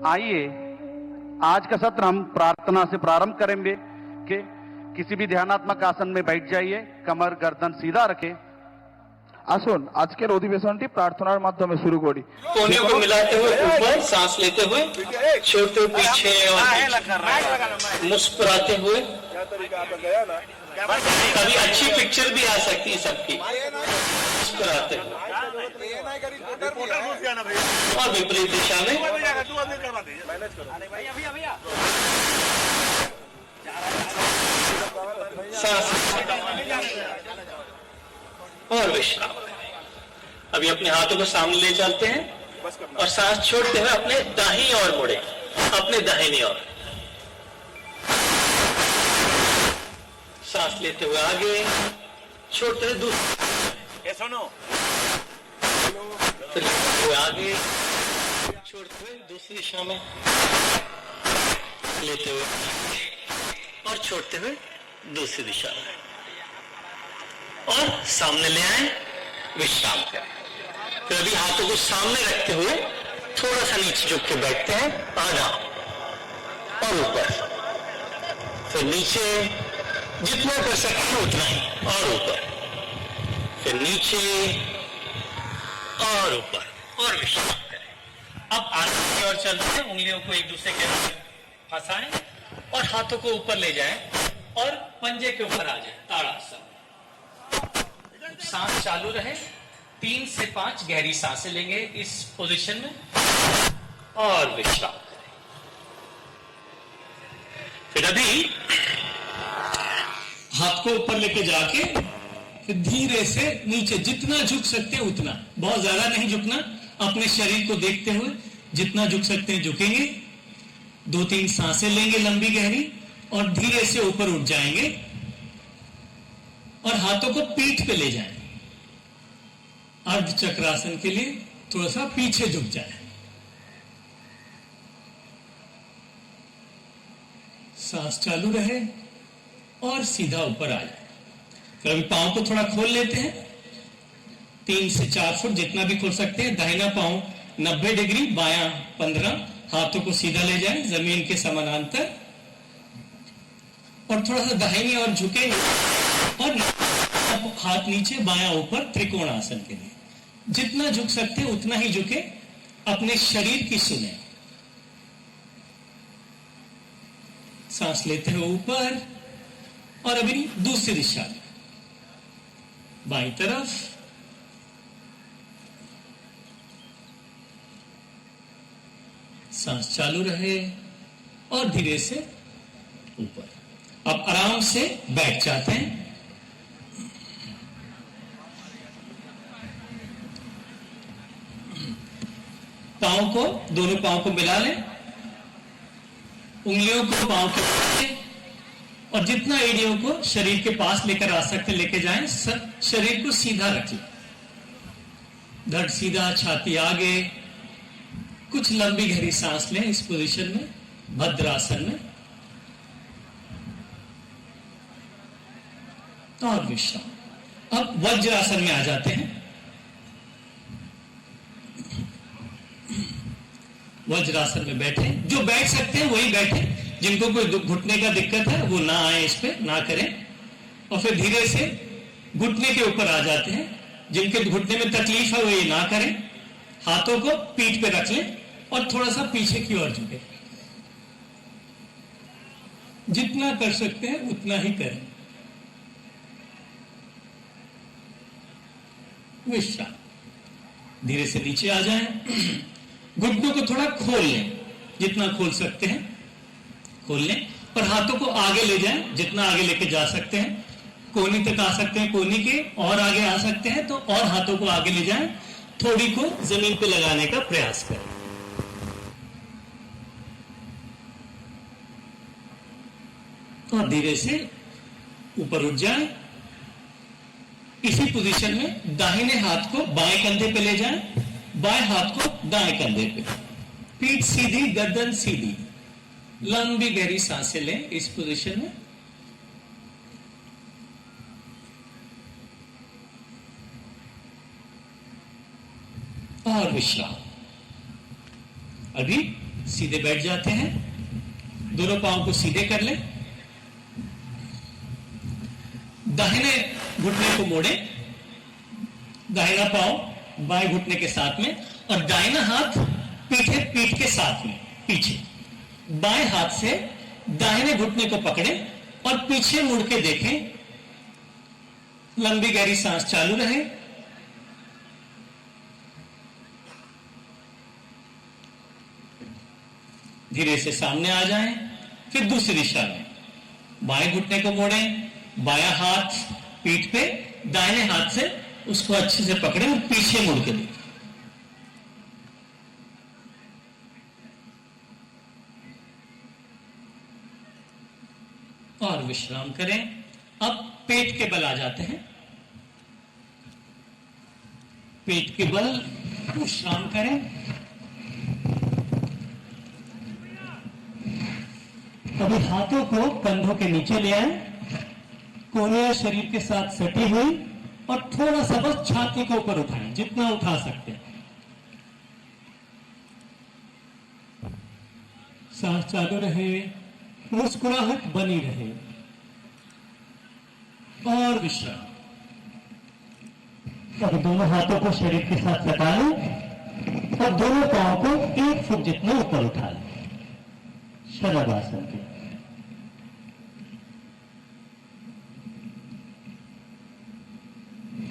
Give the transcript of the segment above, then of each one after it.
आइए आज का सत्र हम प्रार्थना से प्रारंभ करेंगे कि किसी भी ध्यानात्मक आसन में बैठ जाइए, कमर गर्दन सीधा रखें। আসুন আজকের অধিবেশনটি প্রার্থনার মাধ্যমে শুরু করি। कोहनियों को मिलाते हुए ऊपर सांस लेते हुए, छोड़ते हुए पीछे और मुस्कुराते हुए। कभी अच्छी पिक्चर भी आ सकती है सबकी, मुस्कुराते हुए और विपरीत दिशा में। सांस और विश्राम। अभी अपने हाथों को सामने ले चलते हैं और सांस छोड़ते हुए अपने दाहिनी ओर मुड़े, अपने दाहिनी ओर। सांस लेते हुए आगे, छोड़ते हुए दूसरे, सुनो, फिर लेते हुए आगे, छोड़ते हुए दूसरी दिशा में, लेते हुए और छोड़ते हुए दूसरी दिशा में, और सामने ले आए, विश्राम करें। फिर अभी हाथों को सामने रखते हुए थोड़ा सा नीचे झुक के बैठते हैं, आधा और ऊपर, फिर नीचे जितना कर सकते हैं उतना ही, और ऊपर, फिर नीचे और ऊपर, और विश्राम करें। अब आगे की ओर चलते हैं, उंगलियों को एक दूसरे के अंदर फंसाएं और हाथों को ऊपर ले जाएं और पंजे के ऊपर आ जाए, ताड़ासन। सांस चालू रहे, 3 से 5 गहरी सांसें लेंगे इस पोजीशन में और विश्राम करें। फिर अभी हाथ को ऊपर लेके जाके फिर धीरे से नीचे, जितना झुक सकते हैं उतना, बहुत ज्यादा नहीं झुकना, अपने शरीर को देखते हुए जितना झुक सकते हैं झुकेंगे। 2-3 सांसें लेंगे लंबी गहरी और धीरे से ऊपर उठ जाएंगे और हाथों को पीठ पे ले जाएं। अर्ध चक्रासन के लिए थोड़ा सा पीछे झुक जाए। सांस चालू रहे और सीधा ऊपर आ जाए। कभी पांव को थोड़ा खोल लेते हैं, 3 से 4 फुट जितना भी खोल सकते हैं। दाहिना पांव 90 डिग्री, बायां 15। हाथों को सीधा ले जाएं जमीन के समानांतर और थोड़ा सा दाहिनी ओर झुकेंगे और हाथ नीचे, बायां ऊपर, त्रिकोण आसन के लिए जितना झुक सकते हैं उतना ही झुके, अपने शरीर की सुने। सांस लेते हुए ऊपर और अभी दूसरी दिशा में, बाईं तरफ, सांस चालू रहे और धीरे से ऊपर। अब आराम से बैठ जाते हैं। पांव को, दोनों पांव को मिला लें, उंगलियों को पांव के पीछे और जितना एड़ियों को शरीर के पास लेकर आ सकते लेके जाएं। शरीर को सीधा रखें, धड़ सीधा, छाती आगे। कुछ लंबी गहरी सांस लें इस पोजीशन में, भद्रासन में, और विश्राम। अब वज्रासन में आ जाते हैं। वज्रासन में बैठे, जो बैठ सकते हैं वही बैठे, जिनको कोई घुटने का दिक्कत है वो ना आए, इस पे ना करें। और फिर धीरे से घुटने के ऊपर आ जाते हैं। जिनके घुटने में तकलीफ है वो ये ना करें। हाथों को पीठ पे रख लें और थोड़ा सा पीछे की ओर झुके। जितना कर सकते हैं उतना ही करें। विश्राम। धीरे से नीचे आ जाएं। घुटनों को थोड़ा खोल लें, जितना खोल सकते हैं खोल लें, और हाथों को आगे ले जाएं, जितना आगे लेके जा सकते हैं। कोहनी तक आ सकते हैं, कोहनी के और आगे आ सकते हैं तो और हाथों को आगे ले जाएं। थोड़ी को जमीन पे लगाने का प्रयास करें। और धीरे से ऊपर उठ जाएं। इसी पोजीशन में दाहिने हाथ को बाएं कंधे पे ले जाएं, बाएं हाथ को दाएं कंधे पे। पीठ सीधी, गर्दन सीधी। लंबी गहरी सांसें लें इस पोजीशन में। और विश्राम। अभी सीधे बैठ जाते हैं, दोनों पांव को सीधे कर ले, दाहिने घुटने को मोड़े, दाहिना पांव बाएं घुटने के साथ में और दाहिना हाथ पीठ के साथ में पीछे, बाएं हाथ से दाहिने घुटने को पकड़े और पीछे मुड़ के देखें। लंबी गहरी सांस चालू रहे। धीरे से सामने आ जाएं, फिर दूसरी दिशा में बाएं घुटने को मोड़ें, बायां हाथ पीठ पे, दाहिने हाथ से उसको अच्छे से पकड़े और पीछे मुड़ के देखें। और विश्राम करें। अब पेट के बल आ जाते हैं। पेट के बल विश्राम करें। अभी हाथों को कंधों के नीचे ले आए, कोहनी शरीर के साथ सटी हुई, और थोड़ा सा बस छाती को ऊपर उठाएं, जितना उठा सकते हैं। सांस चालू रहे, मुस्कुराहट बनी रहे और विश्राम। अब दोनों हाथों को शरीर के साथ सटा लें और दोनों पांव को 1 फुट जितना ऊपर उठा लें, शलभासन के।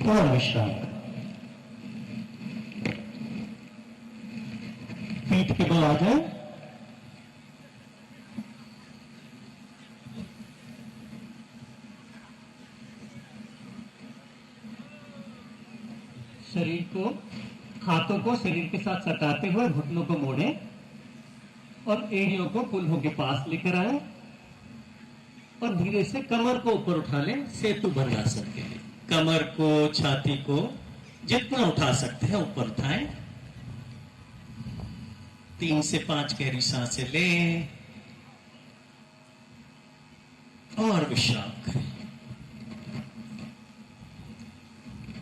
और विश्राम। पीठ के बल आ जाए। शरीर को, हाथों को शरीर के साथ सटाते हुए घुटनों को मोड़े और एड़ियों को पुल्हों के पास लेकर आए और धीरे से कमर को ऊपर उठा लें, सेतु भंगासन के लिए। कमर को, छाती को जितना उठा सकते हैं ऊपर उठाएं। 3 से 5 गहरी सांसें लें और विश्राम करें।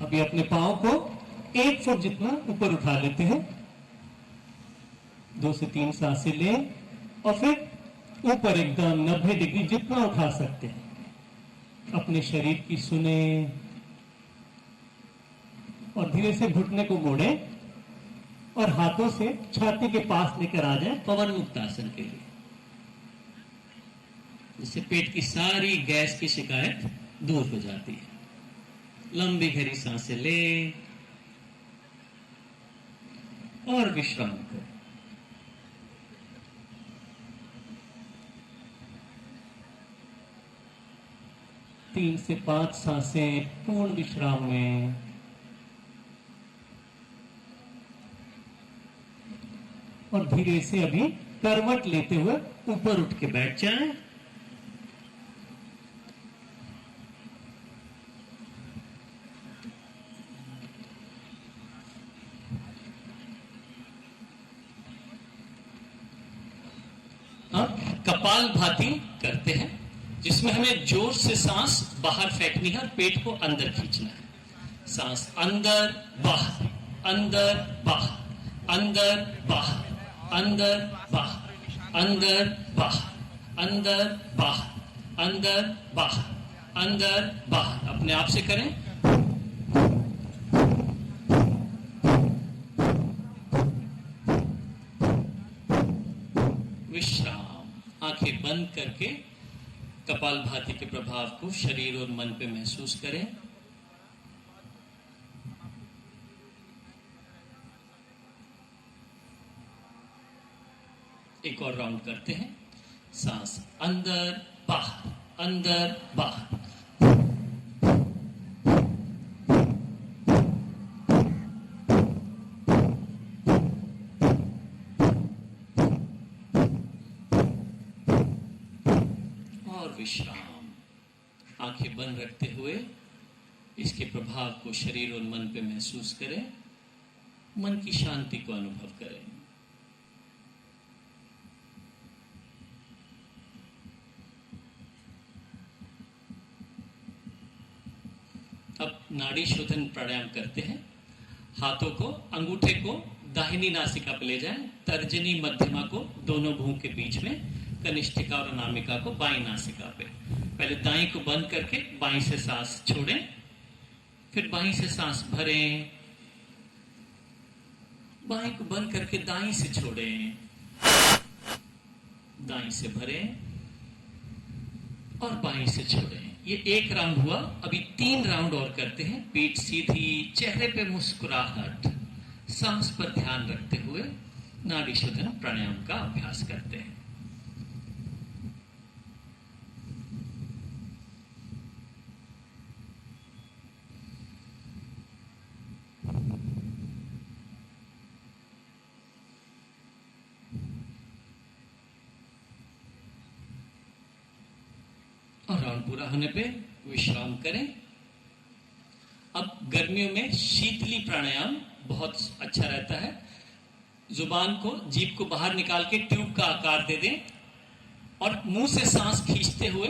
अभी अपने पांव को 1 फुट जितना ऊपर उठा लेते हैं। 2 से 3 सांसें लें और फिर ऊपर एकदम 90 डिग्री जितना उठा सकते हैं अपने शरीर की सुने और धीरे से घुटने को मोड़े और हाथों से छाती के पास लेकर आ जाए पवन मुक्त आसन के लिए। इससे पेट की सारी गैस की शिकायत दूर हो जाती है। लंबी गहरी सांसें ले और विश्राम करें। तीन से 5 सांसें पूर्ण विश्राम में। और धीरे से अभी करवट लेते हुए ऊपर उठ के बैठ जाएं। अब कपालभाति करते हैं, जिसमें हमें जोर से सांस बाहर फेंकनी है और पेट को अंदर खींचना है। सांस अंदर बाहर, अंदर बाहर, अंदर बाहर, अंदर बाहर, अंदर बाहर, अंदर बाहर, अंदर बाहर, अंदर बाहर। अपने आप से करें। विश्राम। आंखें बंद करके कपालभाति के प्रभाव को शरीर और मन पे महसूस करें। एक और राउंड करते हैं। सांस अंदर बाहर, अंदर बाहर। और विश्राम। आंखें बंद रखते हुए इसके प्रभाव को शरीर और मन पे महसूस करें। मन की शांति को अनुभव करें। अब नाड़ी शोधन प्राणायाम करते हैं। हाथों को, अंगूठे को दाहिनी नासिका पे ले जाएं तर्जनी मध्यमा को दोनों भूं के बीच में, कनिष्ठिका और अनामिका को बाईं नासिका पे। पहले दाईं को बंद करके बाईं से सांस छोड़ें, फिर बाईं से सांस भरें, बाईं को बंद करके दाईं से छोड़ें, दाईं से भरें और बाईं से छोड़ें। ये एक राउंड हुआ। अभी 3 राउंड और करते हैं। पीठ सीधी, चेहरे पे मुस्कुराहट, सांस पर ध्यान रखते हुए नाड़ी शोधन प्राणायाम का अभ्यास करते हैं। और राउंड पूरा होने पे विश्राम करें। अब गर्मियों में शीतली प्राणायाम बहुत अच्छा रहता है। जुबान को, जीभ को बाहर निकाल के ट्यूब का आकार दे दें और मुंह से सांस खींचते हुए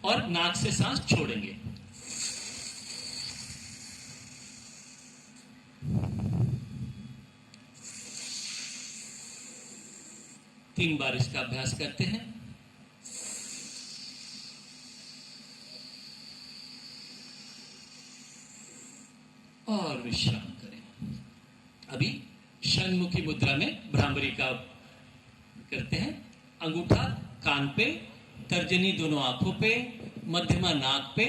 और नाक से सांस छोड़ेंगे। तीन बार इसका अभ्यास करते हैं। और विश्राम करें। अभी षण्मुखी मुद्रा में भ्रामरी का करते हैं। अंगूठा कान पे, तर्जनी दोनों आंखों पे, मध्यमा नाक पे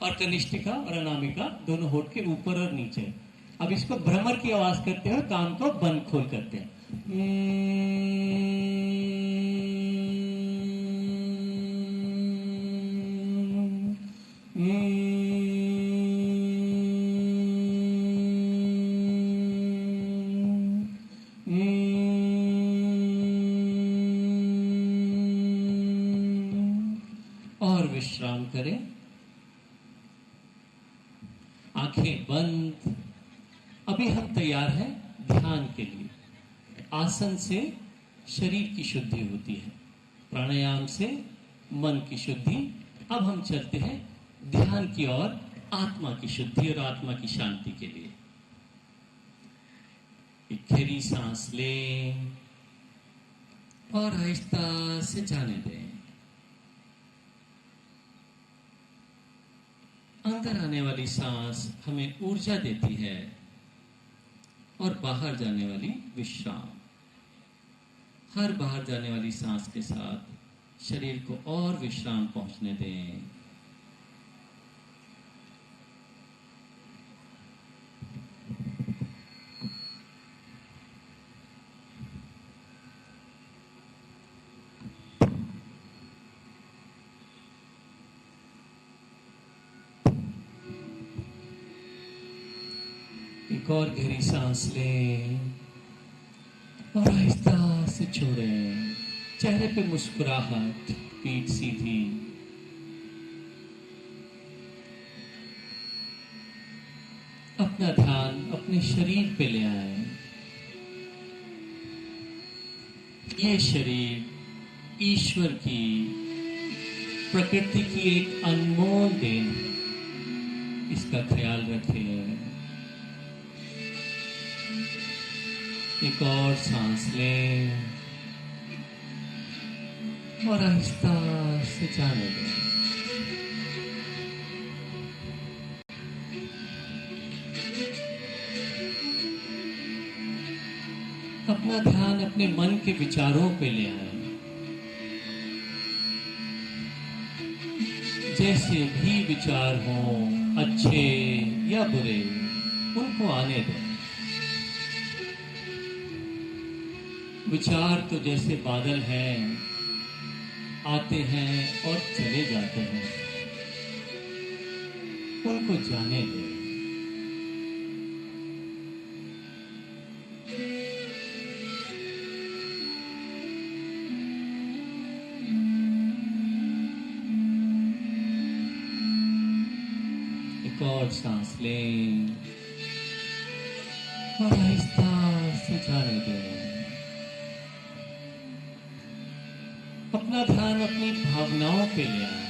और कनिष्ठिका और अनामिका दोनों होठ के ऊपर और नीचे। अब इसको भ्रमर की आवाज करते हुए कान को बंद खोल करते हैं। और विश्राम करें। आंखें बंद। अभी हम तैयार हैं ध्यान के लिए। आसन से शरीर की शुद्धि होती है, प्राणायाम से मन की शुद्धि। अब हम चलते हैं ध्यान की ओर, आत्मा की शुद्धि और आत्मा की शांति के लिए। एक गहरी सांस लें और आहिस्ता से जाने दें। अंदर आने वाली सांस हमें ऊर्जा देती है और बाहर जाने वाली विश्राम। हर बाहर जाने वाली सांस के साथ शरीर को और विश्राम पहुंचने दें। एक और गहरी सांस लें और आहिस्ता से छोड़ें। चेहरे पे मुस्कुराहट, पीठ सीधी। अपना ध्यान अपने शरीर पे ले आए। ये शरीर ईश्वर की, प्रकृति की एक अनमोल देन है। इसका ख्याल रखें। एक और सांस लें और आहिस्ता से जाने दें। अपना ध्यान अपने मन के विचारों पे ले आए। जैसे भी विचार हों, अच्छे या बुरे, उनको आने दें। विचार तो जैसे बादल हैं, आते हैं और चले जाते हैं, उनको जाने दें। एक और सांस लें और आहिस्ता से जाने दें। अपना ध्यान अपनी भावनाओं पे ले आए।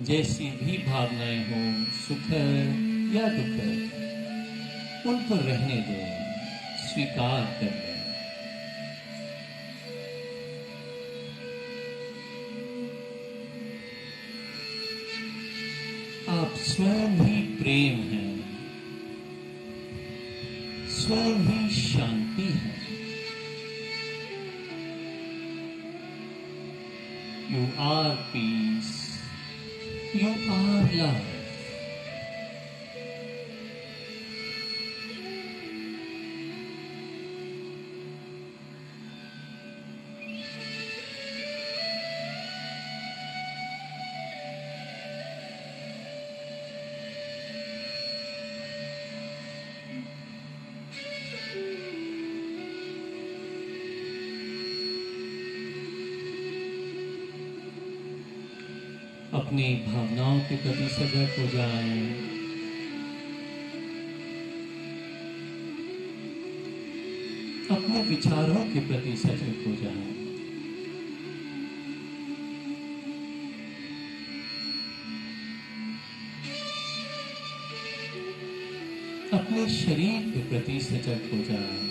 जैसी भी भावनाएं हों, सुखद या दुखद, उनको रहने दो, स्वीकार कर लो। आप स्वयं ही प्रेम हैं, स्वयं ही शांति है। You are peace. You are love. अपनी भावनाओं के प्रति सजग हो जाएं। अपने विचारों के प्रति सजग हो जाएं। अपने शरीर के प्रति सजग हो जाएं।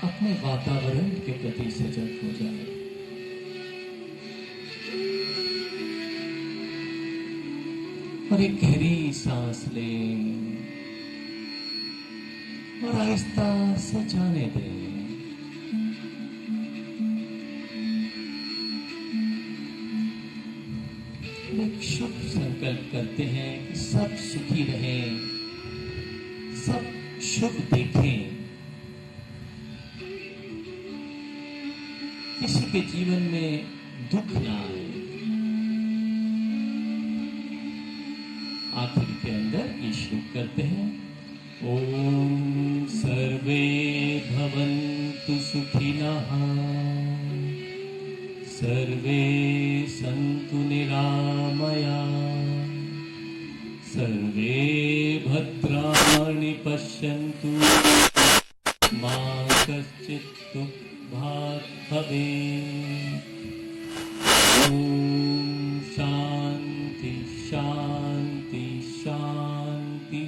अपने वातावरण के प्रति सजग हो जाए। और एक गहरी सांस लें और आहिस्ता से जाने दें। एक शुभ संकल्प करते हैं कि सब सुखी रहें, सब शुभ देखें। किसी के जीवन में दुख ना आए। आखिर के अंदर ये श्लोक करते हैं, ओम सर्वे भवन्तु सुखिनः, सर्वे सन्तु निरामयाः, सर्वे भद्राणि पश्यन्तु, मा कश्चित् दुःखभाग् भवेत्। ओम शांति शांति शांति।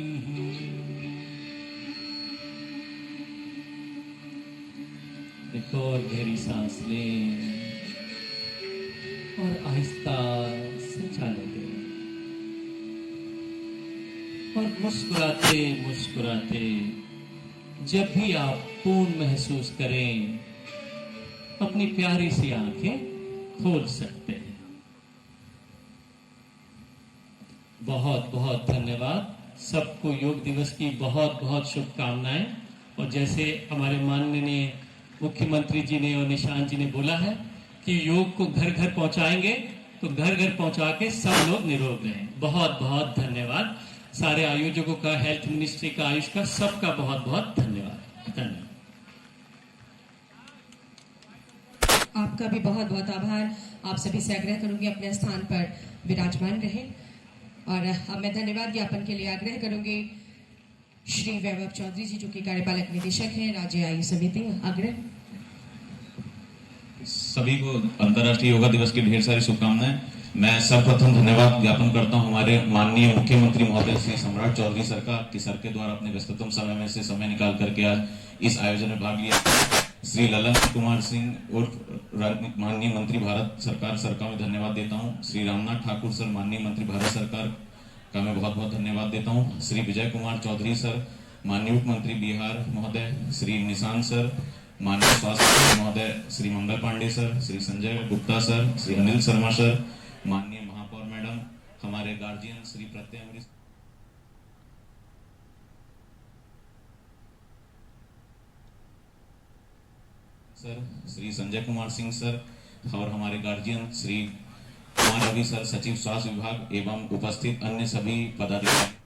एक और गहरी सांस लें और आहिस्ता से जाने दें। और मुस्कुराते मुस्कुराते जब भी आप पूर्ण महसूस करें, अपनी प्यारी सी आंखें खोल सकते हैं। बहुत बहुत धन्यवाद। सबको योग दिवस की बहुत बहुत शुभकामनाएं। और जैसे हमारे माननीय मुख्यमंत्री जी ने और निशांत जी ने बोला है कि योग को घर घर पहुंचाएंगे, तो घर घर पहुंचा के सब लोग निरोग रहें। बहुत बहुत धन्यवाद। सारे आयोजकों का, हेल्थ मिनिस्ट्री का, आयुष का, सबका बहुत बहुत धन्यवाद। धन्यवाद। आपका भी बहुत बहुत आभार। आप सभी से आग्रह करूंगी अपने स्थान पर विराजमान रहें। और अब मैं धन्यवाद ज्ञापन के लिए आग्रह करूंगी श्री वैभव चौधरी जी, जो कि कार्यपालक निदेशक हैं, राज्य आयु समिति। आग्रह। सभी को अंतर्राष्ट्रीय योगा दिवस की ढेर सारी शुभकामनाएं। मैं सर्वप्रथम धन्यवाद ज्ञापन करता हूं हमारे माननीय मुख्यमंत्री महोदय श्री सम्राट चौधरी सरकार के सर के द्वारा अपने व्यस्ततम समय में से समय निकाल करके आज इस आयोजन में भाग लिया। श्री ललन कुमार सिंह उर्फ माननीय मंत्री भारत सरकार का मैं धन्यवाद देता हूं। श्री रामनाथ ठाकुर सर माननीय मंत्री भारत सरकार का मैं बहुत बहुत धन्यवाद देता हूं। श्री विजय कुमार चौधरी सर माननीय उप मंत्री बिहार महोदय, श्री निशांत सर माननीय स्वास्थ्य महोदय, Shri Mangal Pandey sir, Shri Sanjay Gupta sir, Shri Anil Sharma sir, माननीय महापौर मैडम, हमारे guardian Shri Pratyay Amrit sir, Shri Sanjay Kumar Singh sir और हमारे गार्जियन श्री कुमार रवि सर, सचिव स्वास्थ्य विभाग एवं उपस्थित अन्य सभी पदाधिकारी।